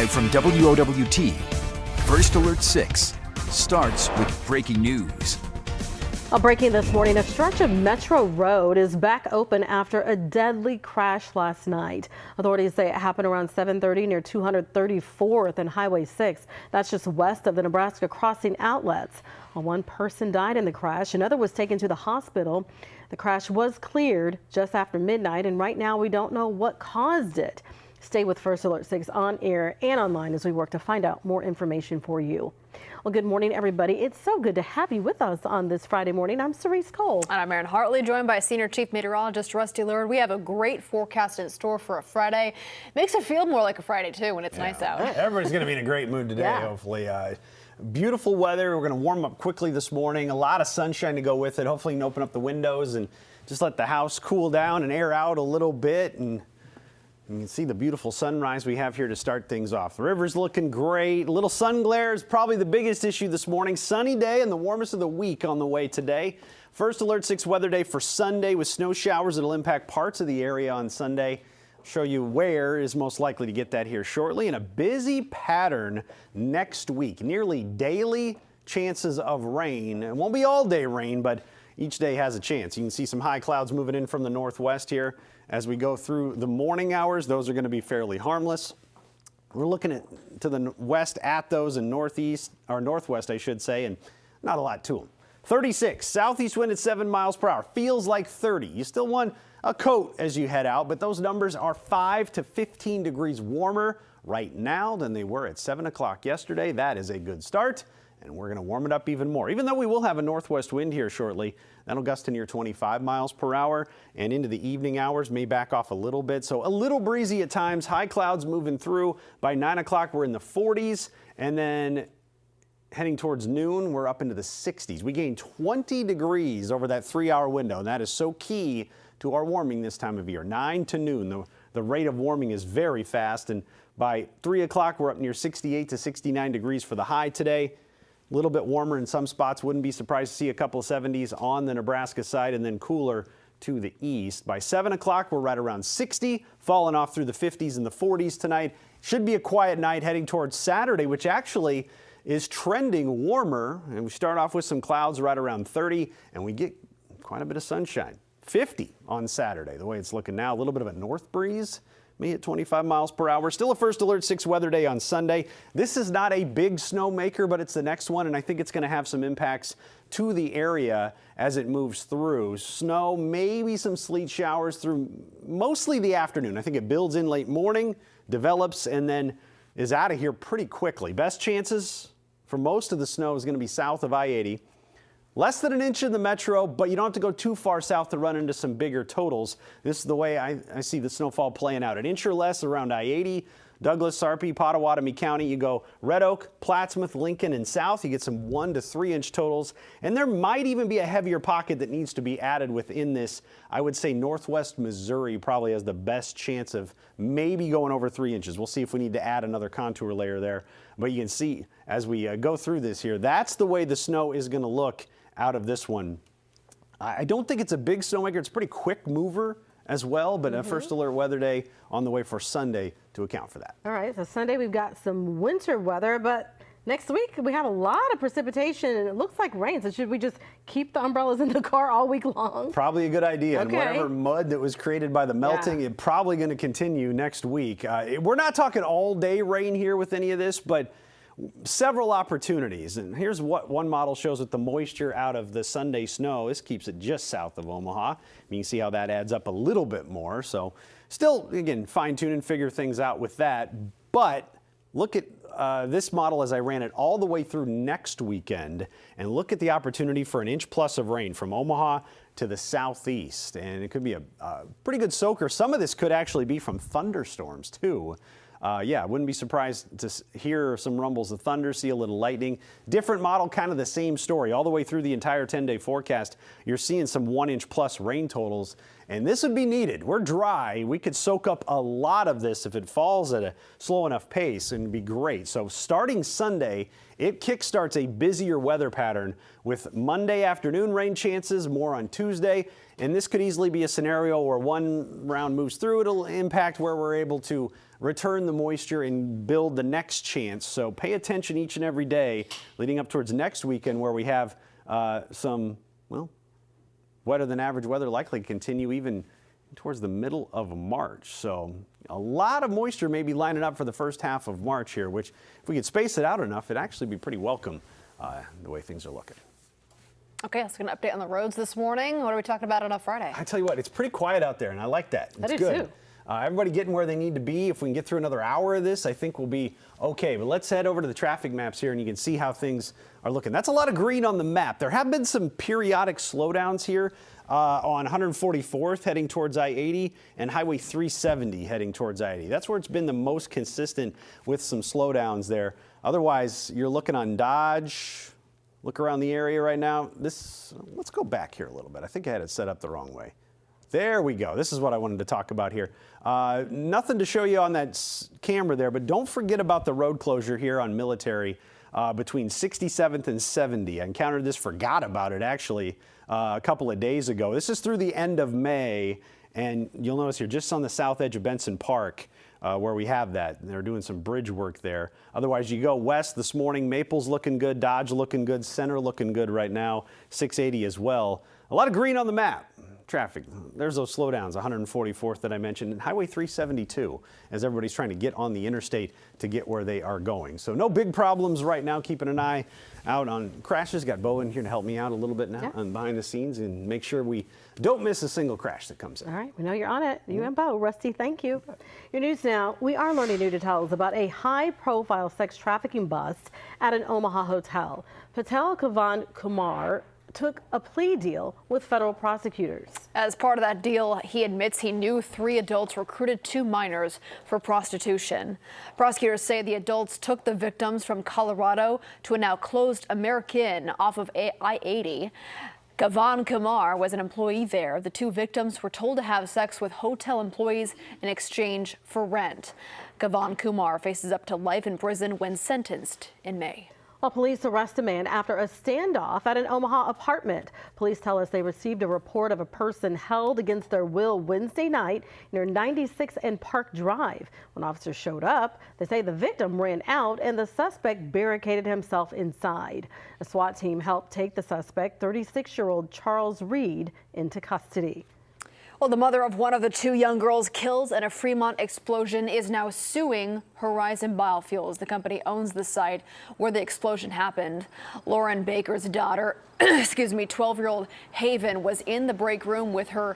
Live from WOWT, First Alert 6 starts with breaking news. Breaking this morning, a stretch of Metro Road is back open after a deadly crash last night. Authorities say it happened around 7:30 near 234th and Highway 6. That's just west of the Nebraska crossing outlets. One person died in the crash. Another was taken to the hospital. The crash was cleared just after midnight, and right now we don't know what caused it. Stay with First Alert 6 on air and online as we work to find out more information for you. Well, good morning, everybody. It's so good to have you with us on this Friday morning. I'm Cerise Cole. And I'm Erin Hartley, joined by Senior Chief Meteorologist Rusty Lord. We have a great forecast in store for a Friday. Makes it feel more like a Friday, too, when it's nice out. Everybody's going to be in a great mood today, hopefully. Beautiful weather. We're going to warm up quickly this morning. A lot of sunshine to go with it. Hopefully you can open up the windows and just let the house cool down and air out a little bit. And you can see the beautiful sunrise we have here to start things off. The river's looking great. A little sun glare is probably the biggest issue this morning. Sunny day and the warmest of the week on the way today. First Alert 6 weather day for Sunday with snow showers that'll impact parts of the area on Sunday. Show you where is most likely to get that here shortly. And a busy pattern next week. Nearly daily chances of rain. It won't be all day rain, but each day has a chance. You can see some high clouds moving in from the northwest here. As we go through the morning hours, those are going to be fairly harmless. We're looking to the west at those and northeast, or northwest, I should say, and not a lot to them. 36, southeast wind at 7 miles per hour. Feels like 30. You still want a coat as you head out, but those numbers are 5 to 15 degrees warmer right now than they were at 7 o'clock yesterday. That is a good start. And we're going to warm it up even more. Even though we will have a northwest wind here shortly, that'll gust to near 25 miles per hour, and into the evening hours may back off a little bit. So a little breezy at times, high clouds moving through. By 9 o'clock, we're in the 40s, and then heading towards noon, we're up into the 60s. We gained 20 degrees over that 3-hour window, and that is so key to our warming this time of year. 9 to noon, the rate of warming is very fast, and by 3 o'clock, we're up near 68 to 69 degrees for the high today. A little bit warmer in some spots. Wouldn't be surprised to see a couple of 70s on the Nebraska side, and then cooler to the east. By 7 o'clock, we're right around 60, falling off through the 50s and the 40s tonight. Should be a quiet night heading towards Saturday, which actually is trending warmer. And we start off with some clouds right around 30, and we get quite a bit of sunshine. 50 on Saturday, the way it's looking now. A little bit of a north breeze. May hit 25 miles per hour. Still a First Alert 6 weather day on Sunday. This is not a big snow maker, but it's the next one, and I think it's going to have some impacts to the area as it moves through. Snow, maybe some sleet showers through mostly the afternoon. I think it builds in late morning, develops, and then is out of here pretty quickly. Best chances for most of the snow is going to be south of I-80. Less than an inch in the metro, but you don't have to go too far south to run into some bigger totals. This is the way I see the snowfall playing out. An inch or less around I-80, Douglas, Sarpy, Pottawatomie County. You go Red Oak, Plattsmouth, Lincoln, and south. You get some 1 to 3 inch totals. And there might even be a heavier pocket that needs to be added within this. I would say northwest Missouri probably has the best chance of maybe going over 3 inches. We'll see if we need to add another contour layer there. But you can see as we go through this here, that's the way the snow is going to look out of this one. I don't think it's a big snowmaker. It's a pretty quick mover as well, but a First Alert weather day on the way for Sunday to account for that. All right, so Sunday we've got some winter weather, but next week we have a lot of precipitation and it looks like rain. So should we just keep the umbrellas in the car all week long? Probably a good idea. And whatever mud that was created by the melting, it's probably going to continue next week. We're not talking all day rain here with any of this, but several opportunities. And here's what one model shows with the moisture out of the Sunday snow. This keeps it just south of Omaha. You can see how that adds up a little bit more. So still, again, fine tune and figure things out with that. But look at this model as I ran it all the way through next weekend, and look at the opportunity for an inch plus of rain from Omaha to the southeast. And it could be a pretty good soaker. Some of this could actually be from thunderstorms too. Yeah, wouldn't be surprised to hear some rumbles of thunder, see a little lightning. Different model, kind of the same story. All the way through the entire 10-day forecast, you're seeing some 1 inch plus rain totals. And this would be needed. We're dry. We could soak up a lot of this if it falls at a slow enough pace, and it'd be great. So starting Sunday, it kickstarts a busier weather pattern with Monday afternoon rain chances, more on Tuesday. And this could easily be a scenario where one round moves through. It'll impact where we're able to return the moisture and build the next chance. So pay attention each and every day leading up towards next weekend, where we have some, well, wetter than average weather likely to continue even towards the middle of March. So a lot of moisture may be lining up for the first half of March here, which if we could space it out enough, it'd actually be pretty welcome the way things are looking. Okay, let's get an update on the roads this morning. What are we talking about on a Friday? I tell you what, it's pretty quiet out there, and I like that. It's I do good. too. Everybody getting where they need to be. If we can get through another hour of this, I think we'll be okay. But let's head over to the traffic maps here, and you can see how things are looking. That's a lot of green on the map. There have been some periodic slowdowns here on 144th heading towards I-80 and Highway 370 heading towards I-80. That's where it's been the most consistent with some slowdowns there. Otherwise, you're looking on Dodge. Look around the area right now. Let's go back here a little bit. I think I had it set up the wrong way. There we go. This is what I wanted to talk about here. Nothing to show you on that camera there, but don't forget about the road closure here on Military between 67th and 70. I encountered this, forgot about it actually a couple of days ago. This is through the end of May, and you'll notice here just on the south edge of Benson Park where we have that. They're doing some bridge work there. Otherwise, you go west this morning, Maple's looking good, Dodge looking good, Center looking good right now, 680 as well. A lot of green on the map. Traffic. There's those slowdowns, 144th that I mentioned, and Highway 372, as everybody's trying to get on the interstate to get where they are going. So no big problems right now. Keeping an eye out on crashes. Got Bo in here to help me out a little bit now on behind the scenes and make sure we don't miss a single crash that comes in. All right, we know you're on it. You and Bo. Rusty, thank you. Your news now. We are learning new details about a high-profile sex trafficking bust at an Omaha hotel. Patel Kavan Kumar took a plea deal with federal prosecutors. As part of that deal, he admits he knew 3 adults recruited 2 minors for prostitution. Prosecutors say the adults took the victims from Colorado to a now closed American off of I-80. Gavan Kumar was an employee there. The 2 victims were told to have sex with hotel employees in exchange for rent. Gavan Kumar faces up to life in prison when sentenced in May. Well, police arrest a man after a standoff at an Omaha apartment. Police tell us they received a report of a person held against their will Wednesday night near 96 and Park Drive. When officers showed up, they say the victim ran out and the suspect barricaded himself inside. A SWAT team helped take the suspect, 36-year-old Charles Reed, into custody. Well, the mother of one of the 2 young girls killed in a Fremont explosion is now suing Horizon Biofuels. The company owns the site where the explosion happened. Lauren Baker's daughter, 12-year-old Haven, was in the break room with her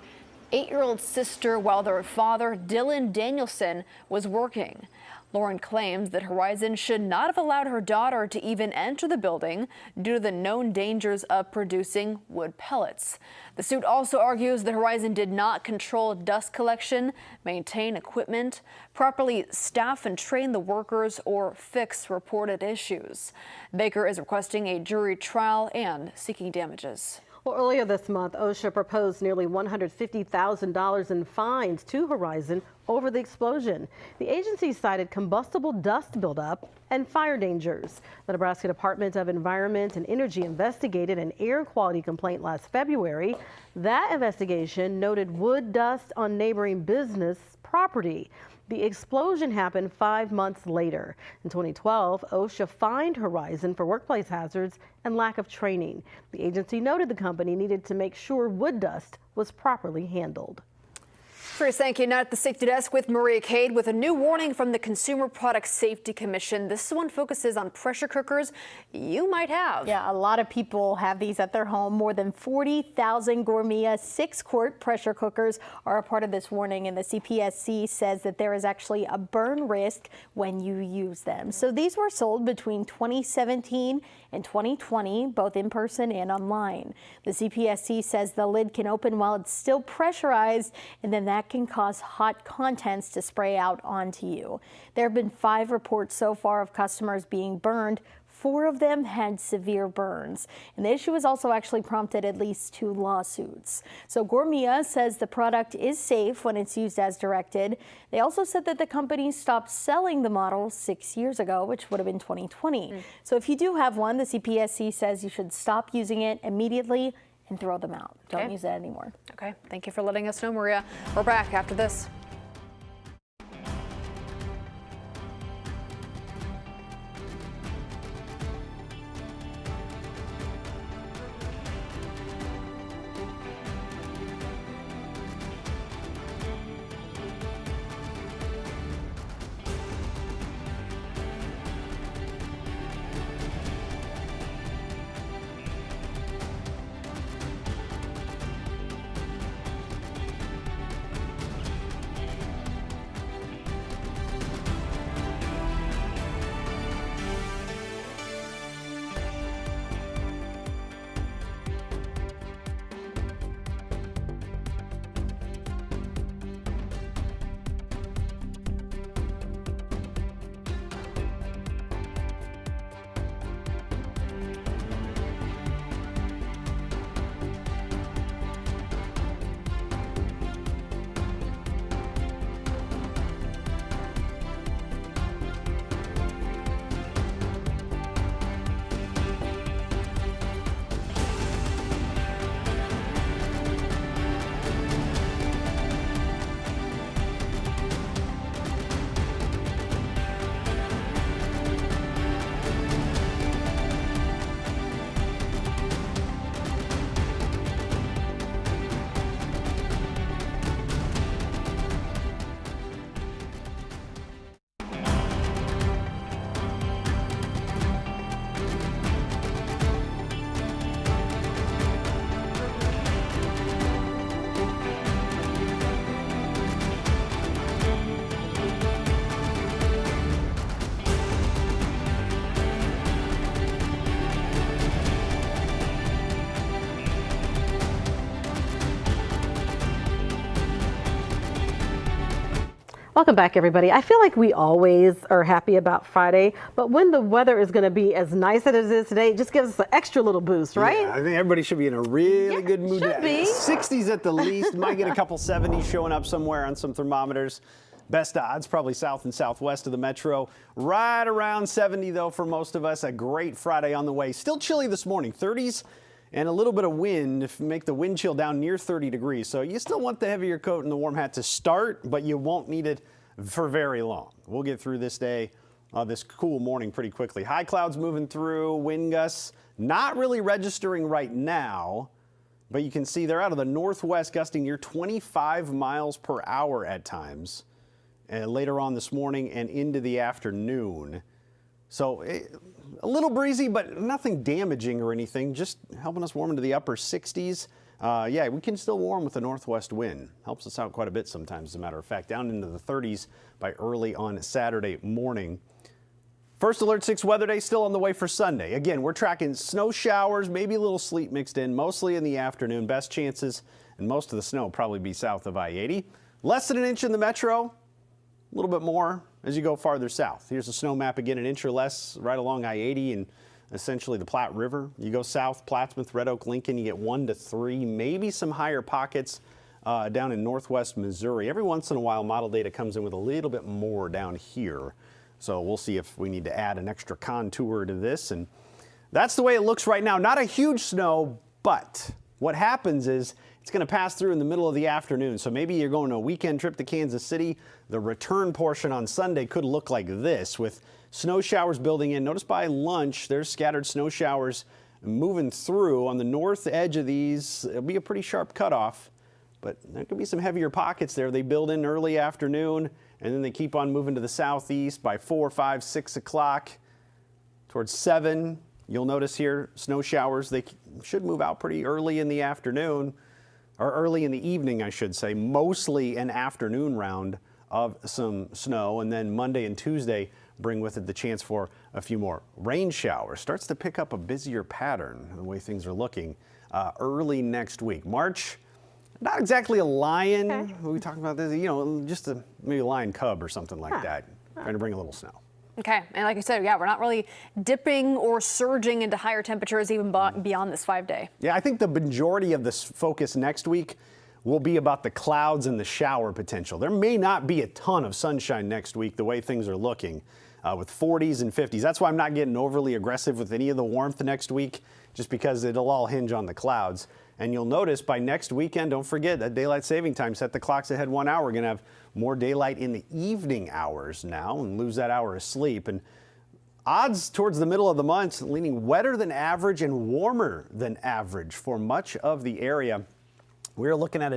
8-year-old sister while their father, Dylan Danielson, was working. Lauren claims that Horizon should not have allowed her daughter to even enter the building due to the known dangers of producing wood pellets. The suit also argues that Horizon did not control dust collection, maintain equipment, properly staff and train the workers, or fix reported issues. Baker is requesting a jury trial and seeking damages. Well, earlier this month, OSHA proposed nearly $150,000 in fines to Horizon over the explosion. The agency cited combustible dust buildup and fire dangers. The Nebraska Department of Environment and Energy investigated an air quality complaint last February. That investigation noted wood dust on neighboring business property. The explosion happened 5 months later. In 2012, OSHA fined Horizon for workplace hazards and lack of training. The agency noted the company needed to make sure wood dust was properly handled. Chris, thank you. Now at the safety desk with Maria Cade with a new warning from the Consumer Product Safety Commission. This one focuses on pressure cookers you might have. Yeah, a lot of people have these at their home. More than 40,000 Gourmet 6-quart pressure cookers are a part of this warning, and the CPSC says that there is actually a burn risk when you use them. So these were sold between 2017 and 2020, both in person and online. The CPSC says the lid can open while it's still pressurized, and then that that can cause hot contents to spray out onto you. There have been 5 reports so far of customers being burned. 4 of them had severe burns, and the issue has also actually prompted at least 2 lawsuits. So Gourmia says the product is safe when it's used as directed. They also said that the company stopped selling the model 6 years ago, which would have been 2020. So if you do have one, the CPSC says you should stop using it immediately and throw them out. Don't use it anymore. Okay, thank you for letting us know, Maria. We're back after this. Welcome back, everybody. I feel like we always are happy about Friday, but when the weather is going to be as nice as it is today, it just gives us an extra little boost, right? Yeah, I think everybody should be in a really good mood. Should be. 60s at the least. Might get a couple 70s showing up somewhere on some thermometers. Best odds probably south and southwest of the metro. Right around 70 though for most of us. A great Friday on the way. Still chilly this morning. 30s. And a little bit of wind to make the wind chill down near 30 degrees. So you still want the heavier coat and the warm hat to start, but you won't need it for very long. We'll get through this day, this cool morning pretty quickly. High clouds moving through, wind gusts not really registering right now, but you can see they're out of the northwest gusting near 25 miles per hour at times. Later on this morning and into the afternoon. So a little breezy, but nothing damaging or anything, just helping us warm into the upper 60s. Yeah, we can still warm with the northwest wind. Helps us out quite a bit sometimes, as a matter of fact, down into the 30s by early on Saturday morning. First Alert 6 weather day still on the way for Sunday. Again, we're tracking snow showers, maybe a little sleet mixed in, mostly in the afternoon. Best chances, and most of the snow will probably be south of I-80. Less than an inch in the metro. A little bit more as you go farther south. Here's a snow map again, an inch or less right along I-80 and essentially the Platte River. You go south, Plattsmouth, Red Oak, Lincoln, you get 1 to 3, maybe some higher pockets down in northwest Missouri. Every once in a while, model data comes in with a little bit more down here. So we'll see if we need to add an extra contour to this. And that's the way it looks right now. Not a huge snow, but what happens is it's going to pass through in the middle of the afternoon. So maybe you're going on a weekend trip to Kansas City. The return portion on Sunday could look like this with snow showers building in. Notice by lunch, there's scattered snow showers moving through. On the north edge of these, it'll be a pretty sharp cutoff, but there could be some heavier pockets there. They build in early afternoon, and then they keep on moving to the southeast by 4, 5, 6 o'clock. Towards 7, you'll notice here snow showers. They should move out pretty early in the afternoon, or early in the evening, I should say. Mostly an afternoon round of some snow, and then Monday and Tuesday bring with it the chance for a few more rain showers. Starts to pick up a busier pattern the way things are looking early next week. March, Not exactly a lion. Okay. We talking about this, just maybe a lion cub or something like that. Trying to bring a little snow. Okay, and like I said, yeah, we're not really dipping or surging into higher temperatures even beyond this 5-day. Yeah, I think the majority of this focus next week will be about the clouds and the shower potential. There may not be a ton of sunshine next week the way things are looking with 40s and 50s. That's why I'm not getting overly aggressive with any of the warmth next week, just because it'll all hinge on the clouds. And you'll notice by next weekend, don't forget that daylight saving time, set the clocks ahead 1 hour. We're going to have more daylight in the evening hours now and lose that hour of sleep. And odds towards the middle of the month leaning wetter than average and warmer than average for much of the area. We're looking at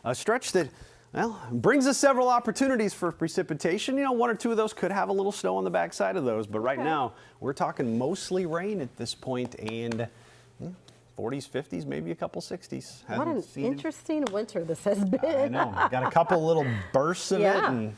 a stretch that, well, brings us several opportunities for precipitation. One or two of those could have a little snow on the backside of those. But right now, we're talking mostly rain at this point and 40s, 50s, maybe a couple 60s. What an interesting winter this has been. I know. Got a couple little bursts of it, and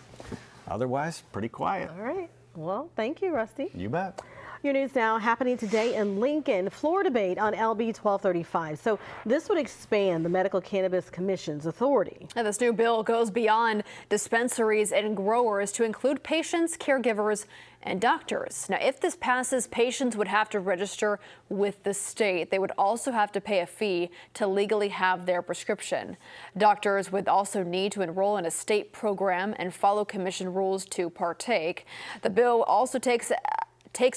otherwise pretty quiet. All right. Well, thank you, Rusty. You bet. Your news now happening today in Lincoln, floor debate on LB 1235. So this would expand the Medical Cannabis Commission's authority. Now, this new bill goes beyond dispensaries and growers to include patients, caregivers, and doctors. Now, if this passes, patients would have to register with the state. They would also have to pay a fee to legally have their prescription. Doctors would also need to enroll in a state program and follow commission rules to partake. The bill also takes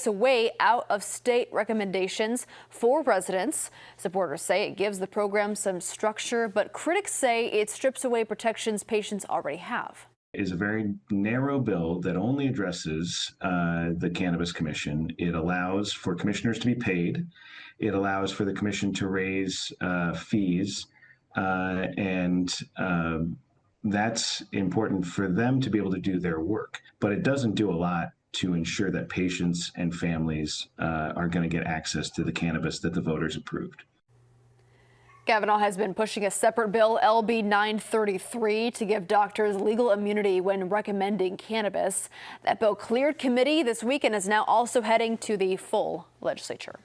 away out-of-state recommendations for residents. Supporters say it gives the program some structure, but critics say it strips away protections patients already have. It is a very narrow bill that only addresses the Cannabis Commission. It allows for commissioners to be paid. It allows for the commission to raise fees, and that's important for them to be able to do their work. But it doesn't do a lot to ensure that patients and families are going to get access to the cannabis that the voters approved. Kavanaugh has been pushing a separate bill, LB 933, to give doctors legal immunity when recommending cannabis. That bill cleared committee this week and is now also heading to the full legislature.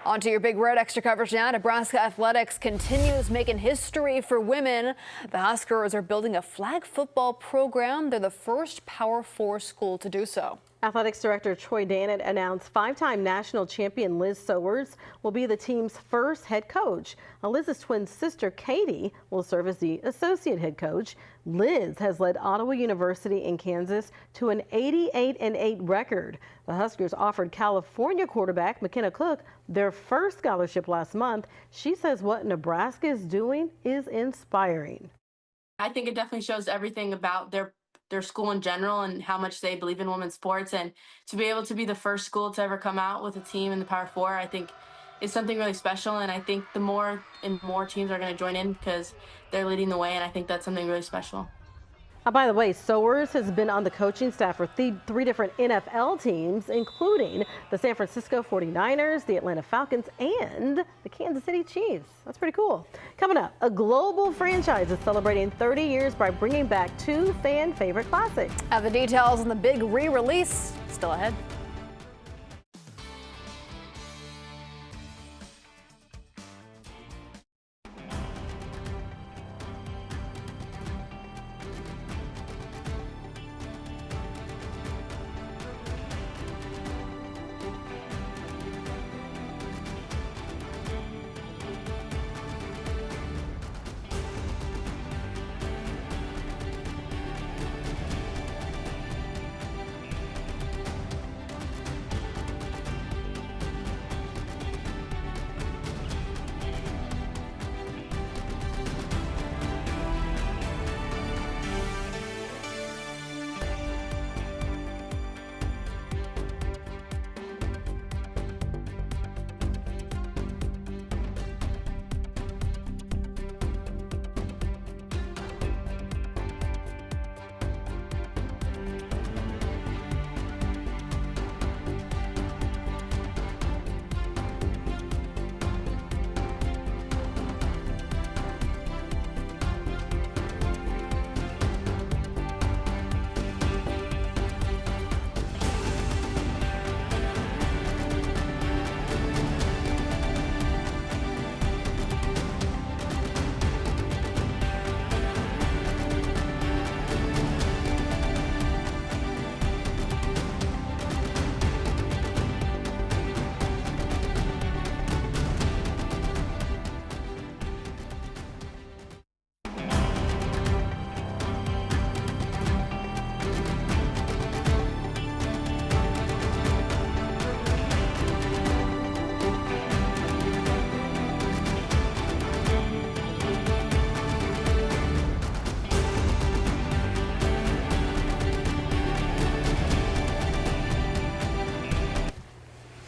On to your Big Red Extra coverage now. Nebraska athletics continues making history for women. The Huskers are building a flag football program. They're the first Power 4 school to do so. Athletics Director Troy Dannett announced five-time national champion Liz Sowers will be the team's first head coach. Now, Liz's twin sister Katie will serve as the associate head coach. Liz has led Ottawa University in Kansas to an 88-8 record. The Huskers offered California quarterback McKenna Cook their first scholarship last month. She says what Nebraska is doing is inspiring. I think it definitely shows everything about their school in general and how much they believe in women's sports, and to be able to be the first school to ever come out with a team in the Power 4, I think is something really special. And I think the more and more teams are going to join in because they're leading the way, and I think that's something really special. By the way, Sowers has been on the coaching staff for three different NFL teams, including the San Francisco 49ers, the Atlanta Falcons, and the Kansas City Chiefs. That's pretty cool. Coming up, a global franchise is celebrating 30 years by bringing back two fan favorite classics. The details on the big re-release still ahead.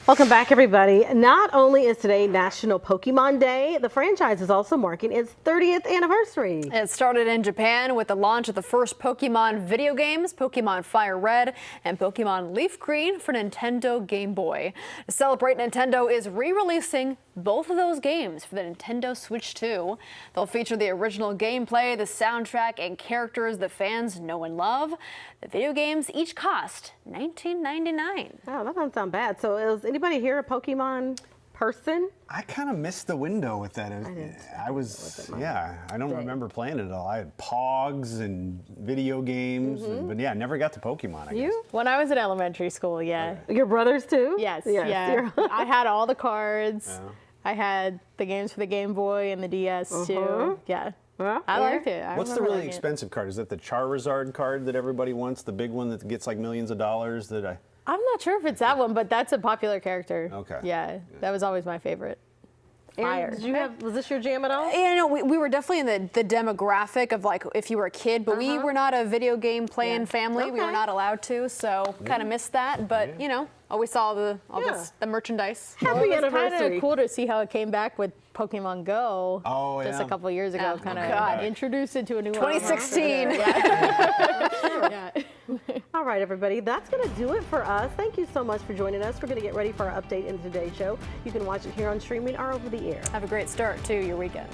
Welcome back, everybody. Not only is today National Pokemon Day, the franchise is also marking its 30th anniversary. It started in Japan with the launch of the first Pokemon video games, Pokemon Fire Red and Pokemon Leaf Green for Nintendo Game Boy. To celebrate, Nintendo is re-releasing both of those games for the Nintendo Switch 2. They'll feature the original gameplay, the soundtrack, and characters the fans know and love. The video games each cost $19.99. Oh, that doesn't sound bad. So is anybody here a Pokemon person? I kind of missed the window with that. I don't remember playing it at all. I had Pogs and video games, but yeah, I never got to Pokemon, I guess. When I was in elementary school, yeah. Your brothers too? Yes, yeah. I had all the cards. Yeah. I had the games for the Game Boy and the DS too. Yeah. I liked it. What's the really expensive card? Is that the Charizard card that everybody wants? The big one that gets like millions of dollars I'm not sure if it's that one, but that's a popular character. Okay. Yeah, that was always my favorite. Fire. Did you was this your jam at all? Yeah, no, we were definitely in the demographic of like if you were a kid, but we were not a video game playing family. We were not allowed to, so kind of missed that. But you know, always saw the merchandise. Happy anniversary. It's kind of cool to see how it came back with Pokemon Go. Oh, just a couple years ago, kind of introduced it to a new 2016. Yeah. All right, everybody, that's going to do it for us. Thank you so much for joining us. We're going to get ready for our update in today's show. You can watch it here on streaming or over the air. Have a great start to your weekend.